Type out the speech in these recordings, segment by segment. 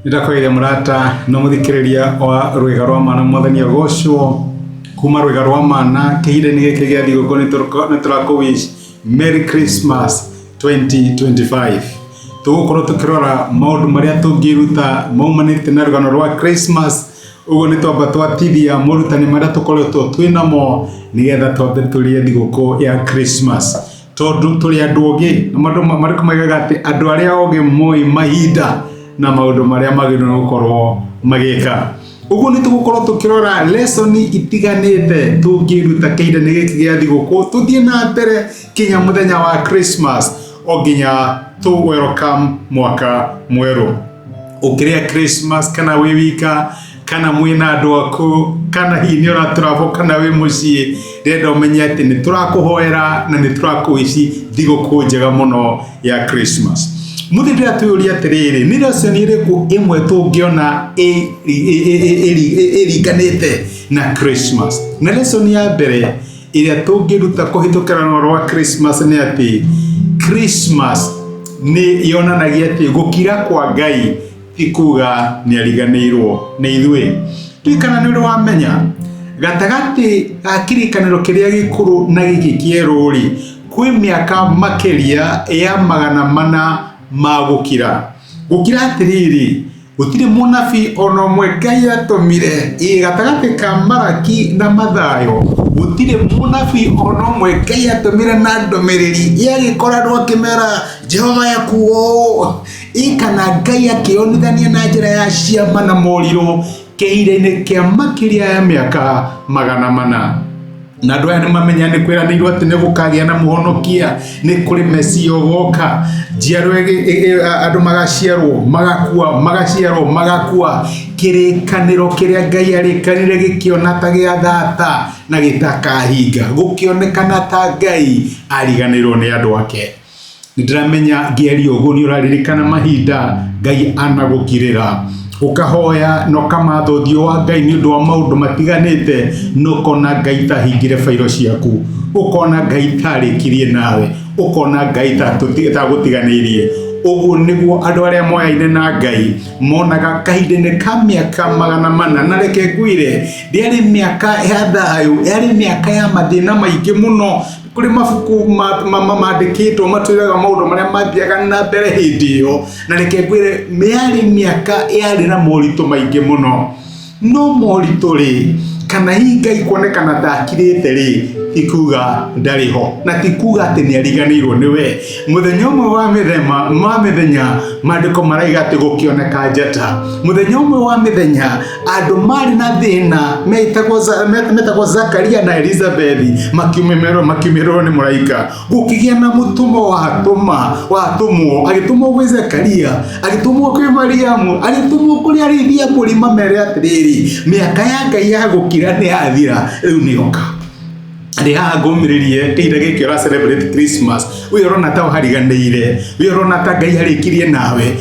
Nitakwire murata no muthikiriria wa rwega rwa mana mwathani agocwo kuma rwega rwa mana kihinde ni giki gia thigũkũ ni turakuwish Merry Christmas 2025. Tugukorwo tukirora maundu maria tungiruta maumanite na rugano rwa Christmas. Uguo ni twamba twatithia morutani maria tukoretwo twinamo nigetha twambe turie thigũkũ ya Christmas. Tondu turi andu ogi na maundu mariko maigaga ati andu aria ogi moi mahinda na maundu maria magirwo gukorwo magika. Uguo ni tugukorwo tukirora lesson itiganite tungiruta kihinde-ini giki gia thigũkũ tuthie na mbere kinya muthenya wa Christmas o nginya tu welcome mwaka mweru. Ukiria Christmas kana wi wika kana mwina andu aku kana hini ora turavo kana wi mucii renda umenye ati ni turakuhoera na ni turakuici thigũkũ njega muno ya Christmas. Muthindira tuyuria atiriri ni lesson iriku imwe tungiona iriganite na Christmas. Na lesson ya mbere iria tungiruta kuhitukira rwa Christmas ni ati Christmas ni yonanagia ati gũkira kwa Ngai ti kuga ni ariganirwo ni ithuĩ. Twikana ni uri wamenya gatagati akirikaniro kiria gikuru na giki kieru ri kwi miaka makeria ya 400 ma gũkira atiriri gutire munabi ono mwe Ngai atumire gatagati ka Maraki na Mathayo gutire munabi ono mwe Ngai atumire na ndomereri yagikorwo akimera Jehova yakuo ikana Ngai akionithania na njira ya ciama na moriro kihinde-ini kia makiria ya miaka 400. Na andu aya ni mamenya ni kwiranirwo ati ni gukagia na muhonokia ni kuri Mesia goka njiarwa andu magakua kirikaniro kiria Ngai arikanire gikiona ta gia thata na gitakahinga gukionekana ta Ngai ariganirwo ni andu ake. Ndiramenya ngiari uguo ni uraririkana mahinda Ngai anagukirira ukahoya no kamatho thio wa Ngai ni undu wa maundu matiganite no kona Ngai tahingire fairo ciaku ukona Ngai tarikirie nawe ukona Ngai tagutiganirie. Uguo niguo andu aria moyaine na Ngai monaga kahinde-ini ka miaka 400 na reke ngwire ndiari miaka ya thayu yari miaka ya mathina maingi muno. Kuri mafuku mandikitwo matwiraga maundu maria mathiaga na mbere hindi iyo na reke ngwire yari miaka yari na moritu maingi muno. No moritu ri kana hi Ngai kuonekana ndakirite ri ikuga ndariho na tikuga ati ni ariganirwo niwe. Muthenya umwe wa mithenya mandiko maraiga ati gukioneka njata. Muthenya umwe wa mithenya andu mari na thina metagwo Zakaria na Elizabeth makiumirwo ni muraika gukigia na mutumo watumwo agitumwo gwi Zakaria agitumwo kwi Mariamu agitumwo kuri arithia mburi mamere atiriri miaka ya Ngai ya gukira ni yathira riu ni oka. Ari ngumiririe kihinde giki ora celebrate Christmas wirona ta uhariganire wirona ta Ngai harikirie nawe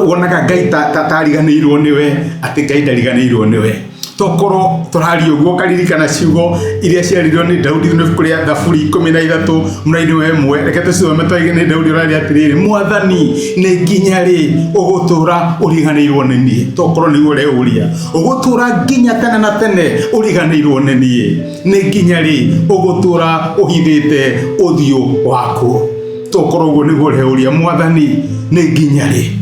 wonaga Ngai tariganirwo niwe ati Ngai ndariganirwo niwe. Tokoro turari uguo karirikana ciugo iria ciarirwo ni Daudi no kuria Thaburi 13 muraini wa 1 reke tucithome twaige ni Daudi urari atiriri mwathani ni nginya ri ugutura uriganirwo ni nie. Tokoro ni ure uria ugutura nginya tene na tene uriganirwo ni nie ni nginya ri ugutura uhithite uthio waku. Tokoro uguo ni ure uria mwathani ni nginya ri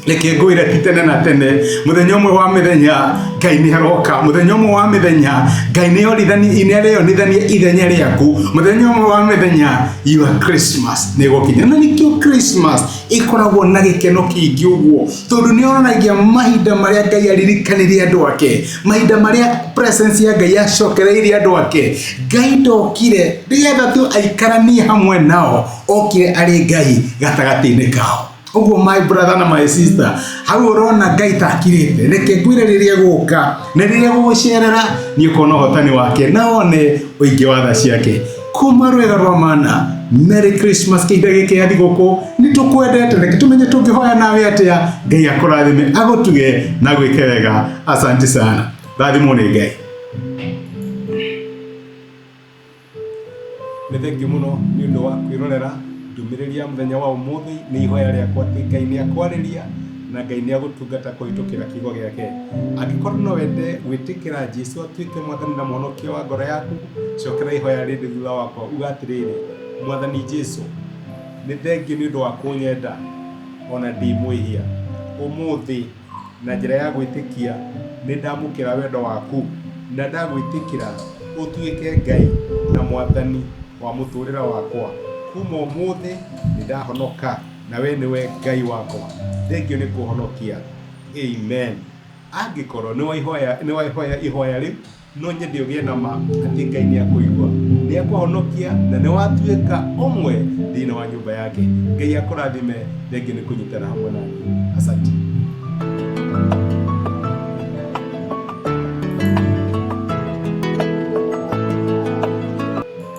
reke ngwire ti tene na tene. Muthenya umwe wa mithenya Ngai ni aroka. Muthenya umwe wa mithenya Ngai ni areyonithania ithenya riaku. Muthenya umwe wa mithenya your Christmas ni gukinya na nikio Christmas ikoragwo na gikeno kingi uguo tondu ni onagia mahinda maria Ngai aririkanirie andu ake mahinda maria presence ya Ngai acokereirie andu ake. Ngai ndokire nigetha tu aikaranie hamwe nao okire ari Ngai gatagati-ini kao. Uguo my brother na my sister hau urona Ngai takirite reke ngwire riria guka na riria gugucerera ni ukona hotani wake na one uingi wa tha ciake. Kuma rwega rwa mana Merry Christmas kihinde giki ya thigũkũ ni tukwendete reke tumenye tungihoya nawe atia Ngai akurathime agutuge na gwike wega. Asante sana rathimwo ni Ngai. Ni thengi muno ni undu wa kwirorera ndumiriria muthenya wa umuthi ni ihoya riakwa ati Ngai ni akwariria na Ngai nĩ agũtungata kũhĩtũkĩra kiugo gĩake. Angĩkorwo no wende gwĩtĩkĩra Jesũ atuĩke mwathani na mũhonokia wa ngoro yaku, cokera ihoya rĩrĩ thutha wakwa, uga atĩrĩrĩ: Mwathani Jesũ, nĩ thengiũ nĩ ũndũ wa kũnyenda ona ndĩ mwĩhia. Ũmũthĩ na njĩra ya gwĩtĩkia nĩ ndamũkĩra wendo waku na ndagwĩtĩkĩra ũtuĩke Ngai na mwathani wa mũtũrĩre wakwa. Kuma ũmũthĩ nĩ ndahonoka na we nĩwe Ngai wakwa. Thengiũ nĩ kũhonokia. Amen. Angĩkorwo nĩ waihoya ihoya rĩu, no nyende ũgĩe na ma atĩ Ngai nĩ akũigua, nĩ akũhonokia na nĩ watuĩka ũmwe thĩinĩ wa nyũmba yake. Ngai akũrathime. Thengiũ nĩ kũnyitana hamwe nani. Asante.